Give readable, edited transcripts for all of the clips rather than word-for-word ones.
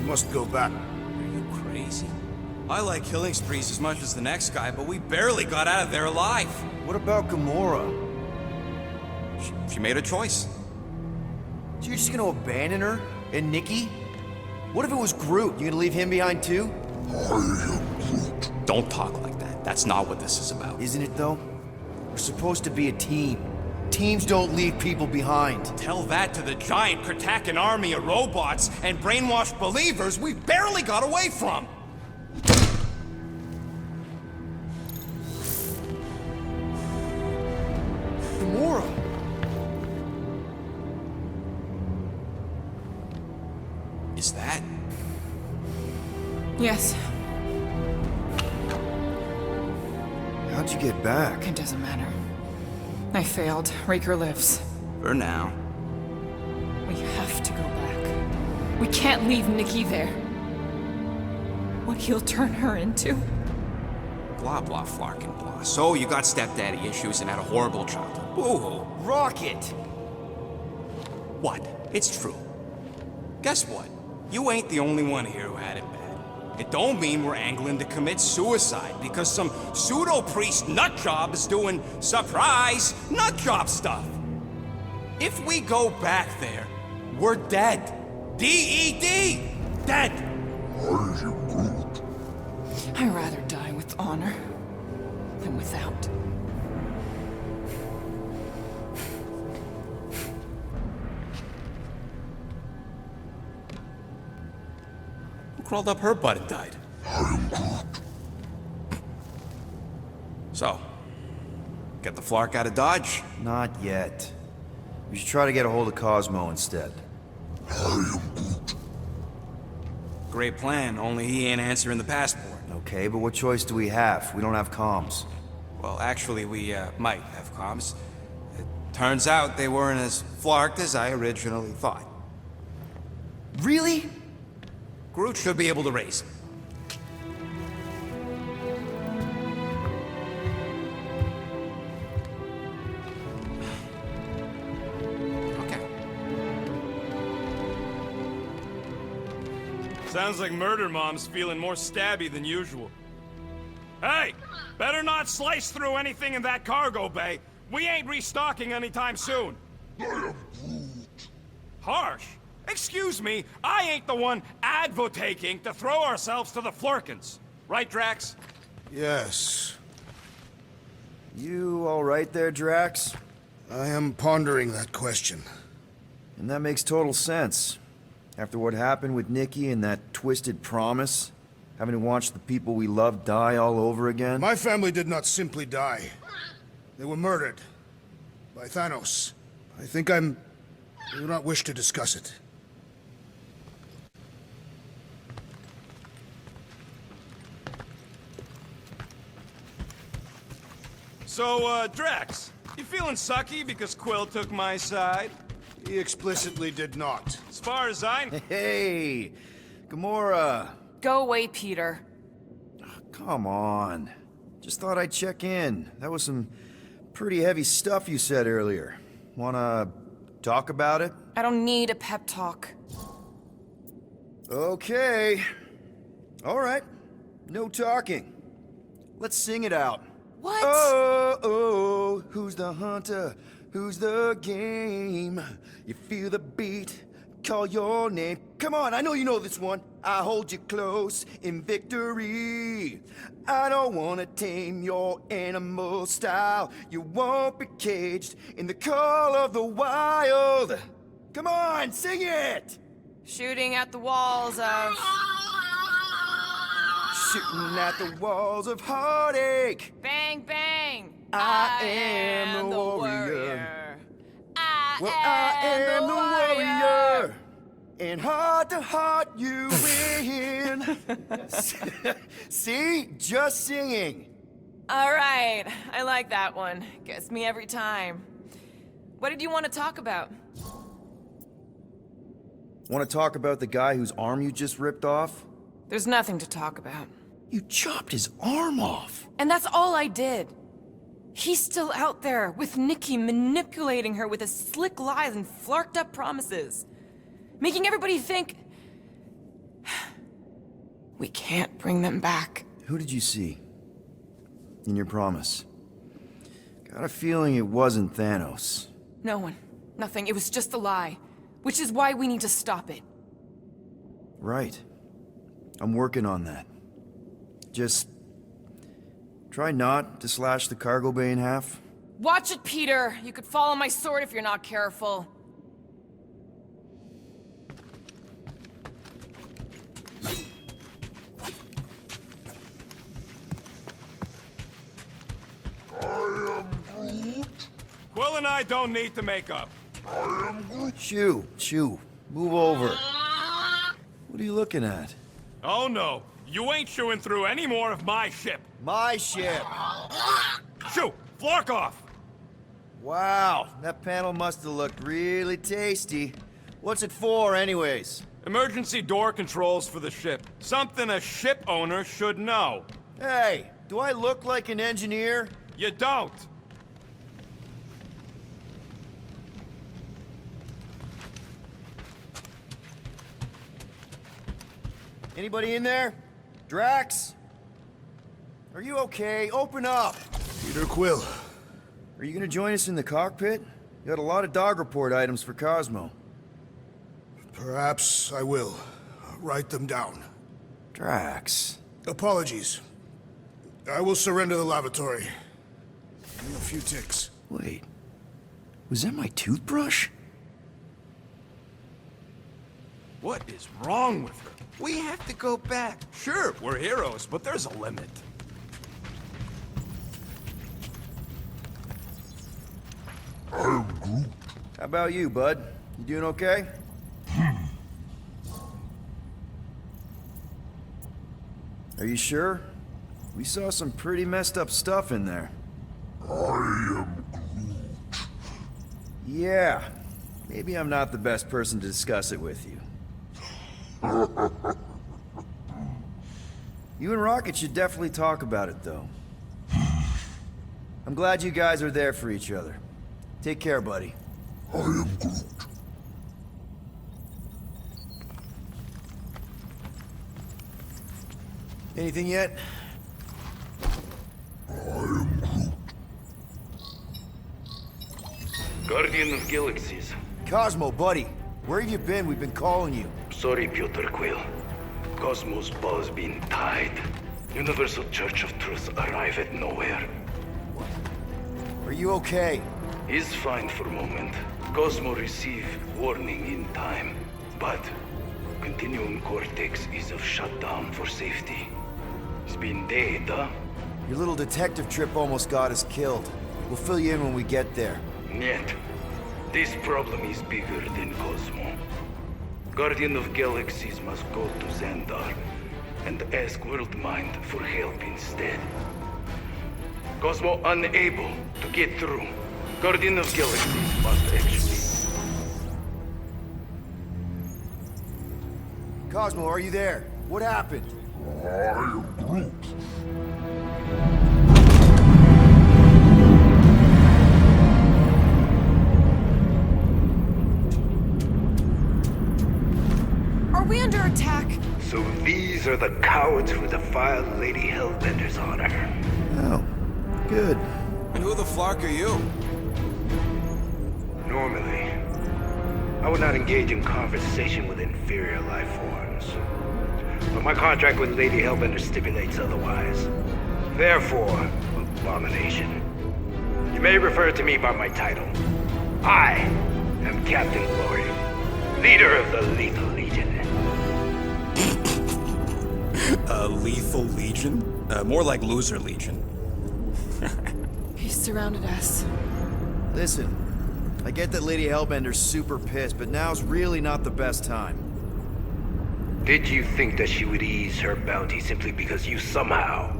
must go back. Are you crazy? I like killing sprees as much as the next guy, but we barely got out of there alive. What about Gamora? She made a choice. So you're just gonna abandon her? And Nikki? What if it was Groot? You gonna leave him behind too? Don't talk like that. That's not what this is about. Isn't it though? We're supposed to be a team. Teams don't leave people behind. Tell that to the giant Kratakan army of robots and brainwashed believers we barely got away from. Gamora! Is that? Yes, How'd you get back? it doesn't matter. I failed. Raker lives. For now. We have to go back. We can't leave Nikki there. What he'll turn her into? Blah, blah, flarkin' blah. So you got stepdaddy issues and had a horrible childhood. Boo-hoo. Rocket! What? It's true. Guess what? You ain't the only one here who had it bad. It don't mean we're angling to commit suicide because some pseudo-priest nutjob is doing surprise nutjob stuff. If we go back there, we're dead. D-E-D! Dead! I'd rather die with honor than without. Who crawled up her butt and died? So, get the Flark out of Dodge? Not yet. We should try to get a hold of Cosmo instead. Great plan, only he ain't answering the passport. Okay, but what choice do we have? We don't have comms. Well, actually, we might have comms. It turns out they weren't as flarked as I originally thought. Really? Groot should be able to raise him. Okay. Sounds like Murder Mom's feeling more stabby than usual. Hey! Better not slice through anything in that cargo bay. We ain't restocking anytime soon. Harsh? Excuse me, I ain't the one advocating to throw ourselves to the Flurkins. Right, Drax? Yes. You all right there, Drax? I am pondering that question. And that makes total sense. After what happened with Nikki and that twisted promise, having to watch the people we love die all over again. My family did not simply die. They were murdered. By Thanos. I do not wish to discuss it. So, Drax, you feeling sucky because Quill took my side? He explicitly did not. As far as I know... Hey, Gamora. Go away, Peter. Come on. Just thought I'd check in. That was some pretty heavy stuff you said earlier. Wanna talk about it? I don't need a pep talk. Okay. All right. No talking. Let's sing it out. What? Oh, who's the hunter? Who's the game? You feel the beat, call your name. Come on, I know you know this one. I hold you close in victory. I don't wanna tame your animal style. You won't be caged in the call of the wild. Come on, sing it! Shooting at the walls of... Shooting at the walls of heartache. Bang, bang! I am the warrior. I am the warrior. And heart to heart you win. See? Just singing. All right, I like that one. Gets me every time. What did you want to talk about? Want to talk about the guy whose arm you just ripped off? There's nothing to talk about. You chopped his arm off. And that's all I did. He's still out there with Nikki manipulating her with his slick lies and flarked up promises. Making everybody think... We can't bring them back. Who did you see? In your promise? Got a feeling it wasn't Thanos. No one. Nothing. It was just a lie. Which is why we need to stop it. Right. I'm working on that. Just... try not to slash the cargo bay in half. Watch it, Peter! You could fall on my sword if you're not careful. Quill and I don't need to make up. Shoo, move over. What are you looking at? Oh no, you ain't chewing through any more of my ship. My ship! Shoo, Flark off! Wow, that panel must have looked really tasty. What's it for, anyways? Emergency door controls for the ship. Something a ship owner should know. Hey, do I look like an engineer? You don't. Anybody in there? Drax? Are you okay? Open up! Peter Quill. Are you gonna join us in the cockpit? You got a lot of dog report items for Cosmo. Perhaps I will. Write them down. Drax... Apologies. I will surrender the lavatory. In a few ticks. Wait. Was that my toothbrush? What is wrong with her? We have to go back. Sure, we're heroes, but there's a limit. How about you, bud? You doing okay? Are you sure? We saw some pretty messed up stuff in there. I am Groot. Yeah. Maybe I'm not the best person to discuss it with you. You and Rocket should definitely talk about it, though. I'm glad you guys are there for each other. Take care, buddy. I am Groot. Anything yet? Guardian of Galaxies. Cosmo, buddy. Where have you been? We've been calling you. Sorry, Peter Quill. Cosmos ball's been tied. Universal Church of Truth arrive at nowhere. Are you okay? He's fine for a moment. Cosmo receive warning in time. But Continuum Cortex is of shutdown for safety. It's been dead, huh? Your little detective trip almost got us killed. We'll fill you in when we get there. Niet. This problem is bigger than Cosmo. Guardian of Galaxies must go to Xandar and ask Worldmind for help instead. Cosmo unable to get through. Guardian of Galaxies must execute. Cosmo, are you there? What happened? Are we under attack? So these are the cowards who defiled Lady Hellbender's honor. Oh, good. And who the flark are you? Normally, I would not engage in conversation with inferior life forms. But my contract with Lady Hellbender stipulates otherwise. Therefore, abomination. You may refer to me by my title. I am Captain Glory, leader of the Lethal Legion. Lethal Legion? More like Loser Legion. He surrounded us. Listen, I get that Lady Hellbender's super pissed, but now's really not the best time. Did you think that she would ease her bounty simply because you somehow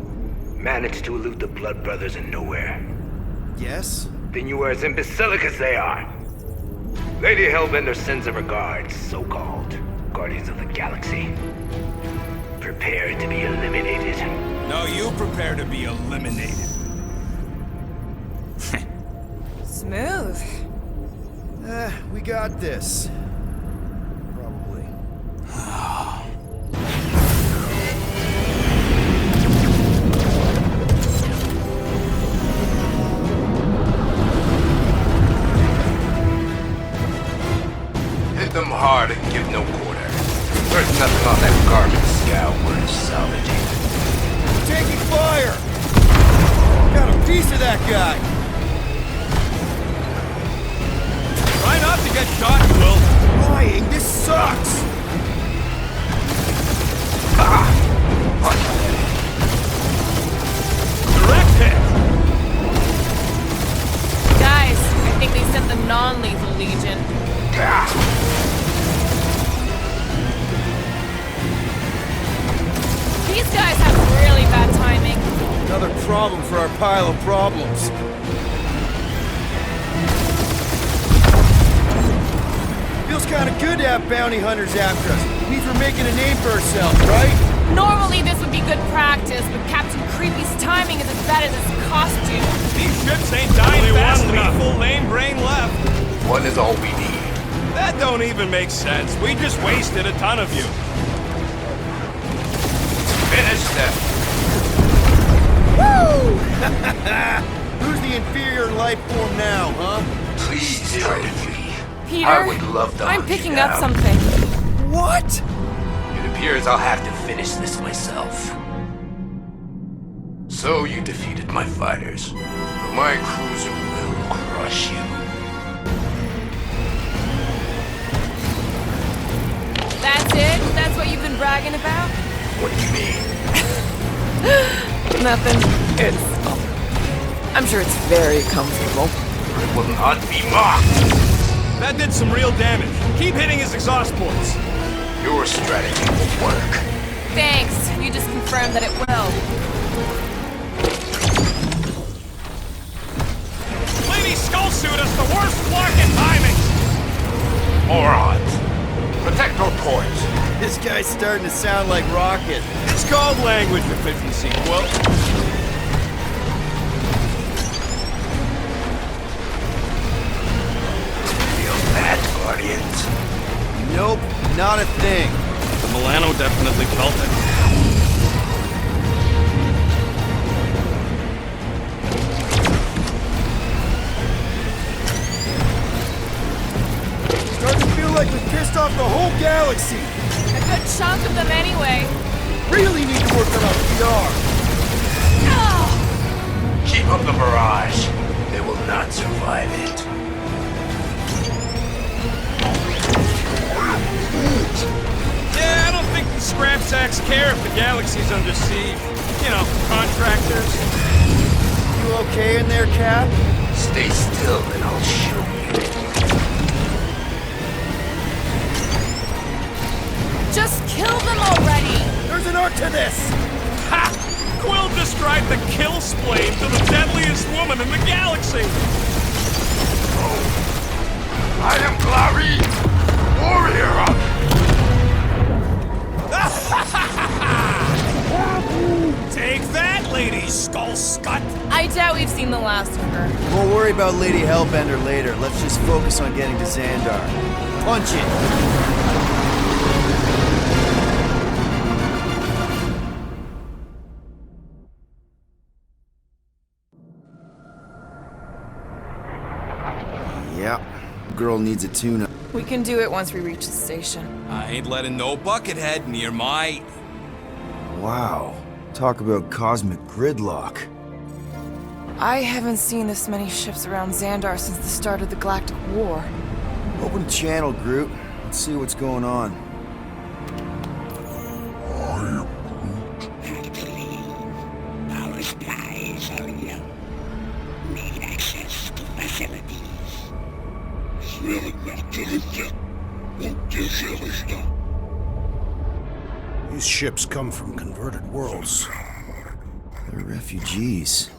managed to elude the Blood Brothers in nowhere? Yes? Then you are as imbecilic as they are. Lady Hellbender sends her regards, so-called Guardians of the Galaxy. Prepare to be eliminated. No, you prepare to be eliminated. Smooth. We got this. Probably. them hard and give no quarter. There's nothing on that garbage scow worth salvaging. Taking fire! Got a piece of that guy! Try not to get shot, Will. Flying, this sucks! Direct hit. Guys, I think they sent the non-lethal legion. These guys have really bad timing. Another problem for our pile of problems. Feels kind of good to have bounty hunters after us. Means we're making a name for ourselves, right? Normally this would be good practice, but Captain Creepy's timing is as bad as his costume. These ships ain't dying Only fast one enough. lethal Lame brain left. One is all we need. That don't even make sense. We just wasted a ton of you. Finish them. Woo! Who's the inferior life form now, huh? Please tell me. Peter, I would love to I'm hunt you picking up down. something. What? It appears I'll have to finish this myself. So you defeated my fighters, but my cruiser will crush you. That's it? That's what you've been bragging about? What do you mean? Nothing. I'm sure it's very comfortable. It will not be mocked. That did some real damage. Keep hitting his exhaust ports. Your strategy will work. Thanks. You just confirmed that it will. Lady Skull Suit has the worst flarkin' timing. Morons! Protect your ports. This guy's starting to sound like Rocket. It's called language efficiency, Quill. Feel that, Guardians? Nope, not a thing. The Milano definitely felt it. Starting to feel like we pissed off the whole galaxy. A good chunk of them anyway. Really need to work on our PR. Keep up the barrage. They will not survive it. Yeah, I don't think the scrap sacks care if the galaxy's under siege. You know, contractors. You okay in there, Cap? Stay still and I'll show you. Just kill them already. There's an art to this! Ha! Quill described the kill splane to the deadliest woman in the galaxy. I am Clary, warrior. Take that, Lady Skull Scut. I doubt we've seen the last of her. We'll worry about Lady Hellbender later. Let's just focus on getting to Xandar. Punch it! Yep. Girl needs a tune-up. We can do it once we reach the station. I ain't letting no buckethead near my... Wow. Talk about cosmic gridlock. I haven't seen this many ships around Xandar since the start of the Galactic War. Open channel, Groot. Let's see what's going on. Our skies are young. Need access to facilities. These ships come from converted worlds. They're refugees.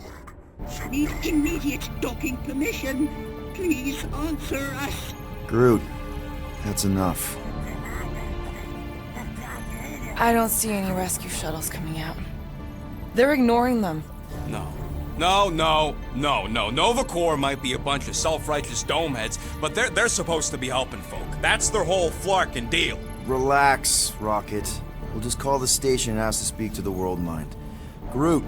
Need immediate docking permission. Please answer us. Groot, that's enough. I don't see any rescue shuttles coming out. They're ignoring them. No. Nova Corps might be a bunch of self-righteous domeheads, but they're supposed to be helping folk. That's their whole flarkin' deal. Relax, Rocket. We'll just call the station and ask to speak to the World Mind. Groot.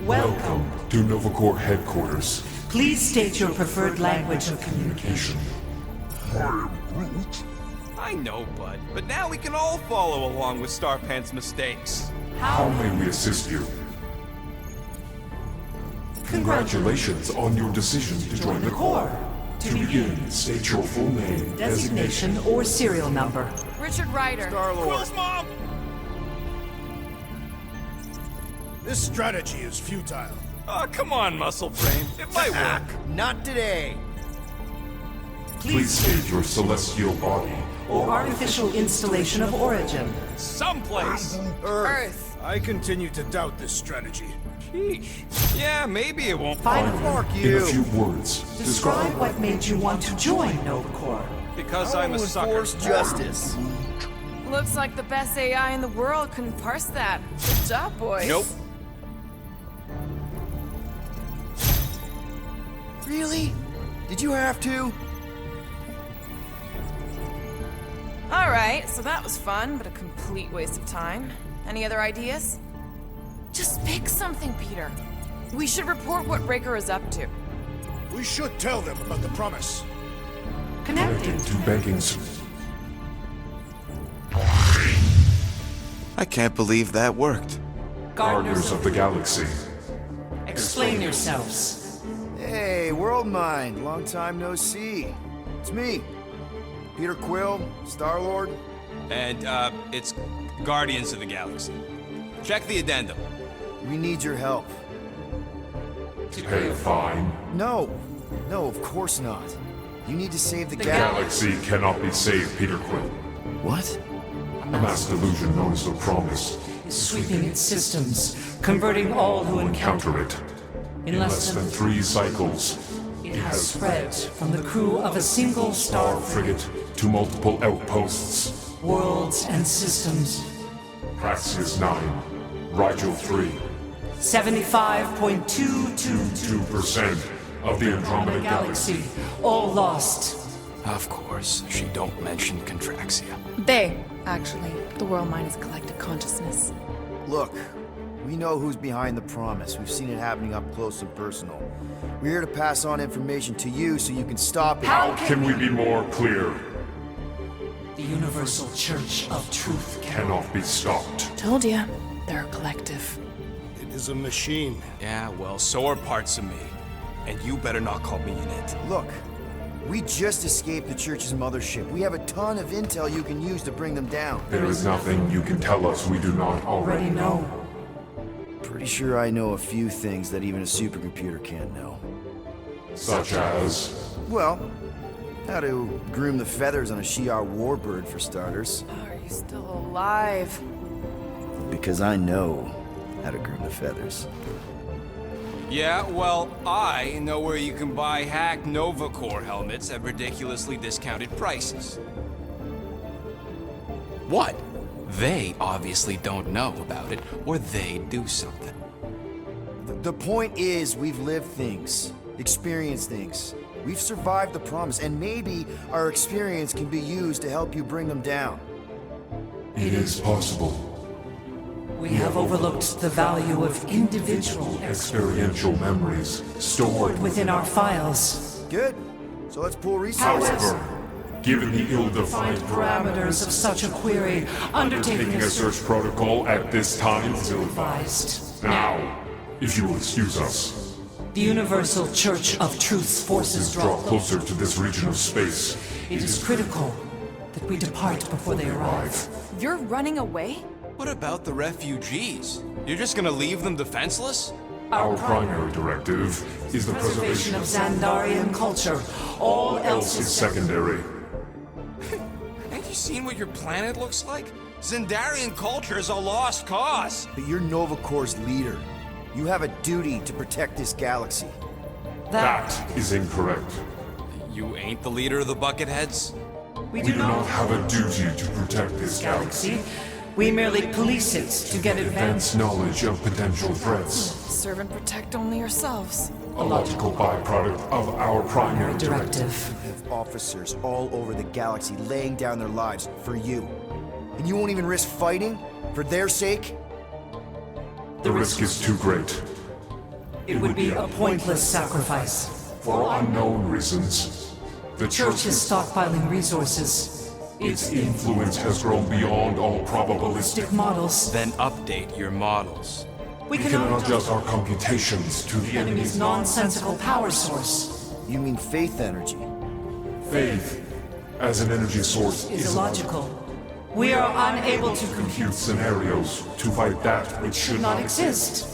Welcome. To Novacore headquarters. Please state your preferred language of communication. I know, bud, but now we can all follow along with Starpant's mistakes. How may we assist you? Congratulations on your decision to join the Corps. To begin, state your full name, Designation or serial number. Richard Ryder. Quill's mom! This strategy is futile. Oh, come on, muscle brain. It might work. Not today. Please state your celestial body. Or artificial installation of origin. Someplace. Earth. I continue to doubt this strategy. Sheesh. Yeah, maybe it won't. Finally, In a few words, describe what made you want to join Novacore. Because I'm a sucker. Enforce justice. Looks like the best AI in the world couldn't parse that. Good job, boys. Nope. Really? Did you have to? Alright, so that was fun, but a complete waste of time. Any other ideas? Just pick something, Peter. We should report what Raker is up to. We should tell them about the promise. Connecting. to banking. I can't believe that worked. Gardeners of the Galaxy. Explain yourselves. Hey, World Mind. Long time no see. It's me. Peter Quill, Star-Lord. And, it's Guardians of the Galaxy. Check the addendum. We need your help. To pay a fine. No. No, of course not. You need to save the Galaxy cannot be saved, Peter Quill. What? A mass delusion known as the Promise. Sweeping its systems, converting all who encounter Counter it. In less than 3 cycles, it has spread from the crew of a single star frigate to multiple outposts. worlds and systems. Praxis 9, Rigel 3, 75.222 2% of the Andromeda Galaxy. galaxy, all lost. Of course, she don't mention Contraxia. They, actually. The world mind is collective consciousness. Look, we know who's behind the promise. We've seen it happening up close and personal. We're here to pass on information to you so you can stop it. How Can we be more clear? the Universal Church of Truth Cannot be stopped. Told ya. They're a collective. It is a machine. Yeah, well, so are parts of me. And you better not call me in it. Look, we just escaped the church's mothership. We have a ton of intel you can use to bring them down. There is nothing you can tell us we do not already already know. know. Pretty sure I know a few things that even a supercomputer can't know. Such as... Well, how to groom the feathers on a Shi'ar warbird, for starters. Are you still alive? Because I know how to groom the feathers. Yeah, well, I know where you can buy hacked Novacore helmets at ridiculously discounted prices. What? They obviously don't know about it, or they'd do something. The point is, we've lived things, experienced things. We've survived the promise, and maybe our experience can be used to help you bring them down. It is possible. We have overlooked the value of individual Experiential memories stored within our files. Good. So let's pool resources. However, given the ill-defined Parameters of such a query, undertaking undertaking a search protocol at this time is advised. Now, if you will excuse us, The Universal Church of Truth's forces draw closer to this region of space. It is critical that we depart before they arrive. You're running away? What about the refugees? You're just gonna leave them defenseless? Our primary directive is the Preservation of Xandarian culture. All else is secondary. Ain't you seen what your planet looks like? Xandarian culture is a lost cause. But you're Novacore's leader. You have a duty to protect this galaxy. That is incorrect. You ain't the leader of the Bucketheads? We We do not have a duty to protect this galaxy. galaxy. We merely police it to get advanced. Advanced knowledge of potential threats. Serve and protect only yourselves. A logical byproduct of our primary directive. Directive. We have officers all over the galaxy laying down their lives for you. And you won't even risk fighting? For their sake? The risk is too great. It would be a pointless sacrifice. For unknown reasons. The Church is stockpiling resources. Its influence has grown beyond all probabilistic. Models. Then update your models. We We can adjust our computations to the enemy's nonsensical power source. You mean faith energy? Faith as an energy source Is is illogical. We are unable to compute scenarios to fight that which should not exist.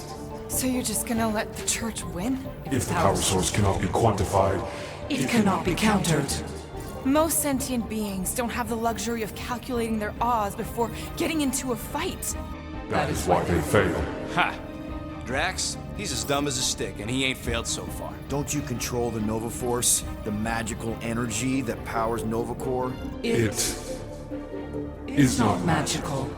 So you're just gonna let the church win? If the power source cannot be quantified, It cannot be countered. Most sentient beings don't have the luxury of calculating their odds before getting into a fight. that is why they fail. Ha! Drax, he's as dumb as a stick, and he ain't failed so far. Don't you control the Nova Force? The magical energy that powers Nova Corps? It is not Magical.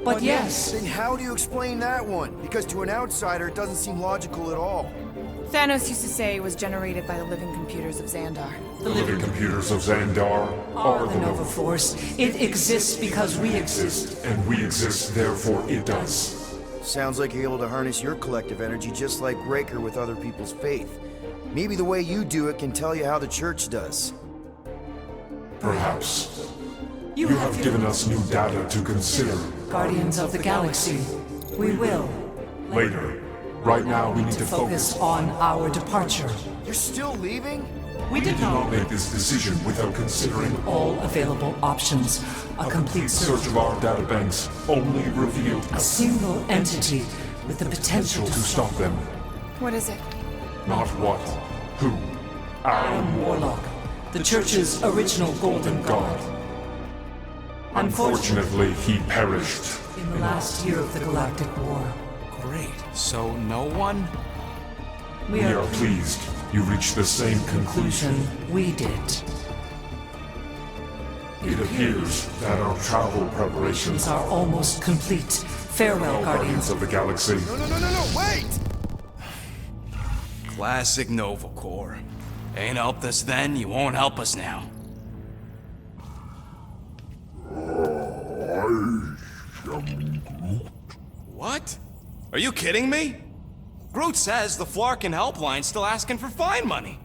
But yes, Then how do you explain that one? Because to an outsider, it doesn't seem logical at all. Thanos used to say it was generated by the living computers of Xandar. the living computers of Xandar are the Nova Force. It exists because we exist. and we exist, therefore it does. Sounds like you're able to harness your collective energy just like Raker with other people's faith. Maybe the way you do it can tell you how the church does. Perhaps. You have given us new data to consider. Guardians of the Galaxy. We will Later. Right now we need to focus focus. on our departure. You're still leaving? We did Do not not make this decision without considering all available options. A complete search. search of our databanks only revealed A single entity with the potential to to stop them. What is it? Not what, who, Iron Warlock, the Church's original Golden God. Unfortunately, he perished. In the last year of the Galactic War, Great. So no one? we We are are pleased you reached the same conclusion. conclusion we did. It appears that our travel preparations These are almost complete. Farewell, Guardians Guardians. of the Galaxy. No, wait! Classic Nova Corps. Ain't helped us then, you won't help us now. What? Are you kidding me? Groot says the Flarkin helpline's still asking for fine money.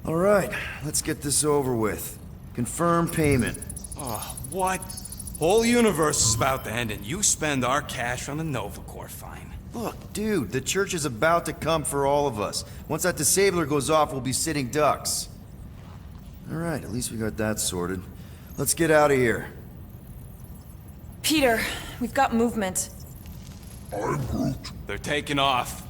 All right, let's get this over with. Confirm payment. What? Whole universe is about to end and you spend our cash on a Nova Corps fine. Look, dude, the church is about to come for all of us. Once that disabler goes off, we'll be sitting ducks. All right, at least we got that sorted. Let's get out of here. Peter, we've got movement. They're taking off.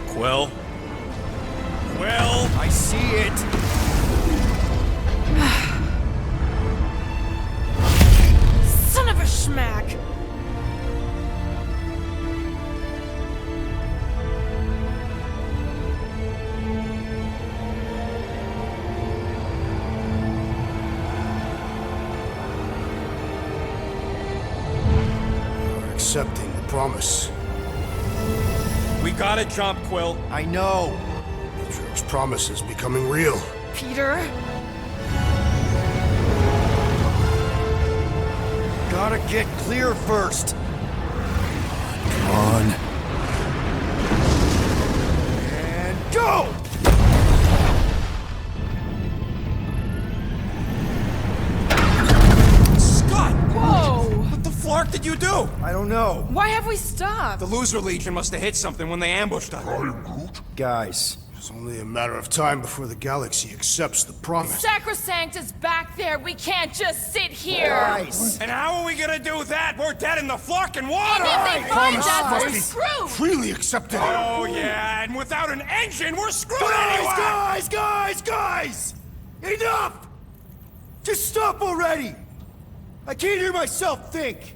Quill? Quill? I see it! Son of a schmack! You're accepting the promise. We gotta jump, Quill. I know! The church's promise is becoming real. Peter? Gotta get clear first! Come on. And go! Scott! Whoa! What the flark did you do? I don't know. Why have we stopped? The Loser Legion must have hit something when they ambushed us. Guys, It's only a matter of time before the galaxy accepts the promise. Sacrosanct is back there. We can't just sit here. guys! And how are we gonna do that? We're dead in the flarkin' water! And if they find Promise us, must we're be screwed. freely accepted. Oh yeah, and without an engine, we're screwed anyway! Guys! Enough! Just stop already! I can't hear myself think!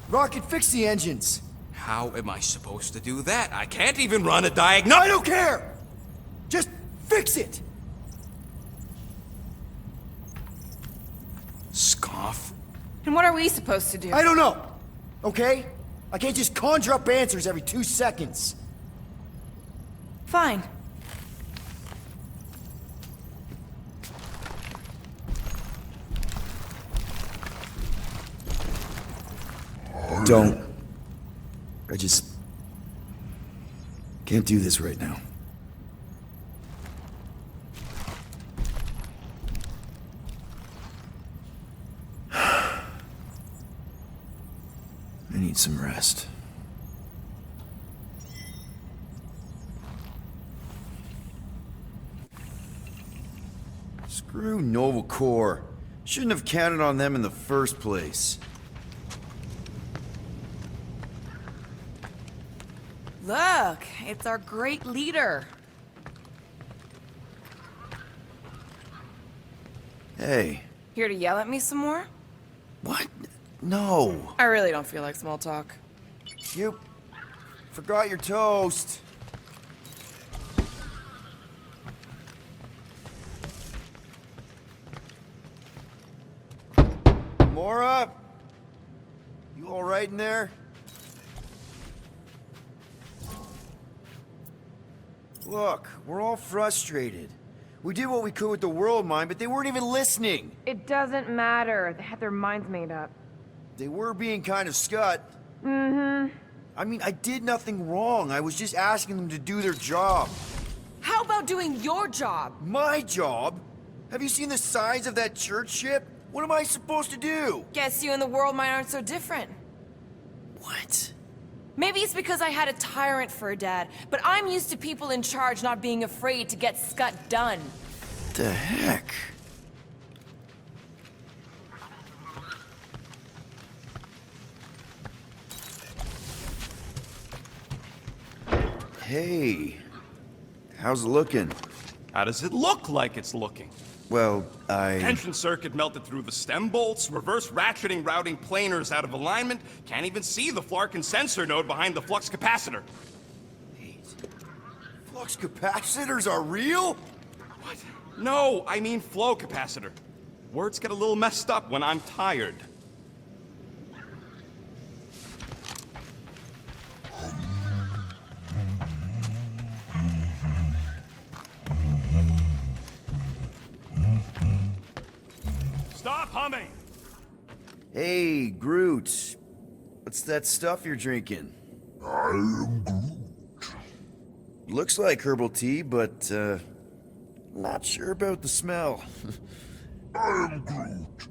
Rocket, fix the engines. How am I supposed to do that? I can't even run a diagnostic. I don't care! Just fix it! Scoff. And what are we supposed to do? I don't know, okay? I can't just conjure up answers every 2 seconds. Fine. Don't. I just can't do this right now. I need some rest. Screw Nova Corps. Shouldn't have counted on them in the first place. Look, it's our great leader. Hey. Here to yell at me some more? What? No. I really don't feel like small talk. You forgot your toast. Mora? You all right in there? Look, we're all frustrated. We did what we could with the world mine, but they weren't even listening. It doesn't matter. They had their minds made up. They were being kind of scut. Mm-hmm. I mean, I did nothing wrong. I was just asking them to do their job. How about doing your job? My job? Have you seen the size of that church ship? What am I supposed to do? Guess you and the world mine aren't so different. What? Maybe it's because I had a tyrant for a dad, but I'm used to people in charge not being afraid to get scut done. The heck? Hey, how's it looking? How does it look like it's looking? Well, Tension circuit melted through the stem bolts, reverse ratcheting routing planers out of alignment, can't even see the Flarkin sensor node behind the flux capacitor. Wait. Flux capacitors are real? What? No, I mean flow capacitor. Words get a little messed up when I'm tired. Stop humming! Hey, Groot. What's that stuff you're drinking? I am Groot. Looks like herbal tea, but, not sure about the smell. I am Groot.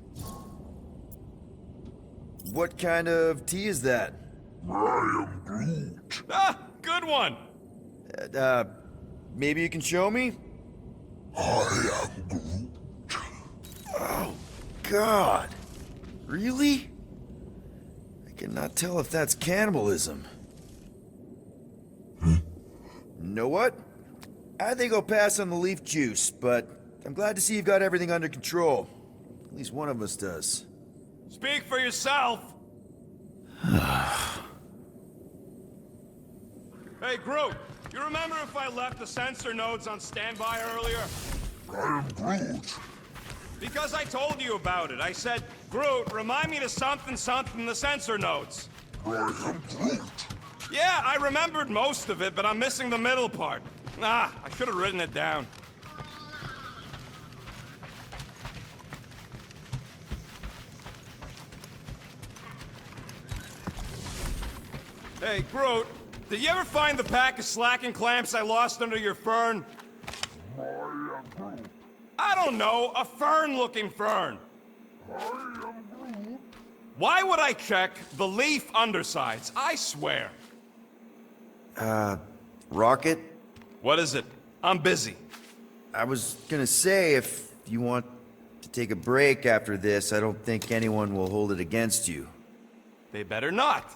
What kind of tea is that? I am Groot. Ah, good one! Maybe you can show me? I am Groot. Oh, God. Really? I cannot tell if that's cannibalism. Know what? I think I'll pass on the leaf juice, but I'm glad to see you've got everything under control. At least one of us does. Speak for yourself! Hey, Groot, you remember if I left the sensor nodes on standby earlier? I am Groot. Because I told you about it. I said, Groot, remind me to something in the sensor nodes. I am Groot. Yeah, I remembered most of it, but I'm missing the middle part. Ah, I should have written it down. Hey, Groot, did you ever find the pack of slacking clamps I lost under your fern? I am Groot. I don't know, a fern-looking fern. I am Groot. Why would I check the leaf undersides? I swear. Rocket? What is it? I'm busy. I was gonna say, if you want to take a break after this, I don't think anyone will hold it against you. They better not.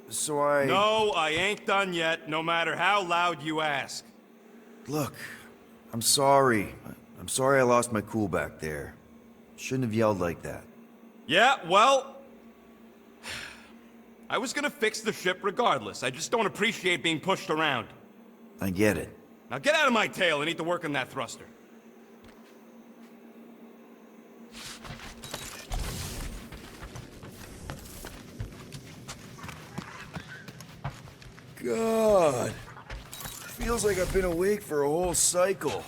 So No, I ain't done yet, no matter how loud you ask. Look, I'm sorry. I'm sorry I lost my cool back there. Shouldn't have yelled like that. Yeah, well... I was gonna fix the ship regardless. I just don't appreciate being pushed around. I get it. Now get out of my tail. I need to work on that thruster. God. Feels like I've been awake for a whole cycle.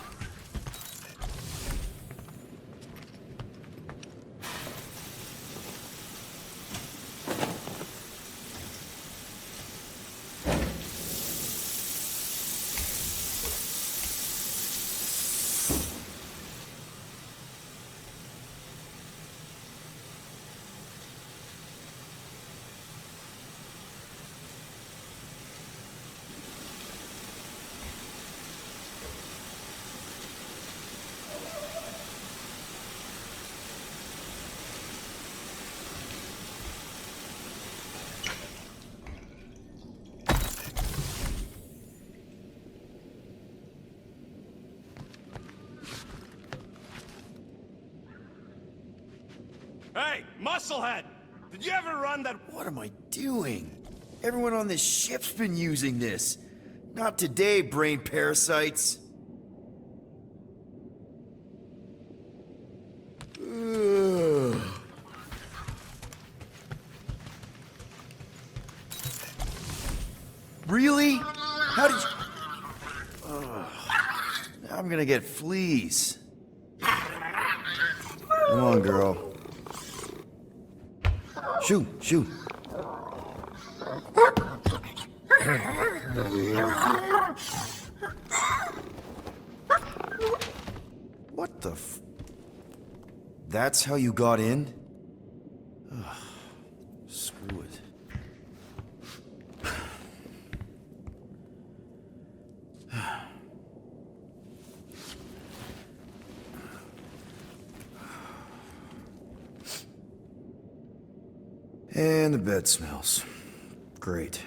Hey, Musclehead! Did you ever run that... What am I doing? Everyone on this ship's been using this. Not today, brain parasites. Ugh. Really? How did you... Ugh. Now I'm gonna get fleas. Come on, girl. Shoot, shoot. What the f... That's how you got in? Ugh. Screw it. And the bed smells. Great.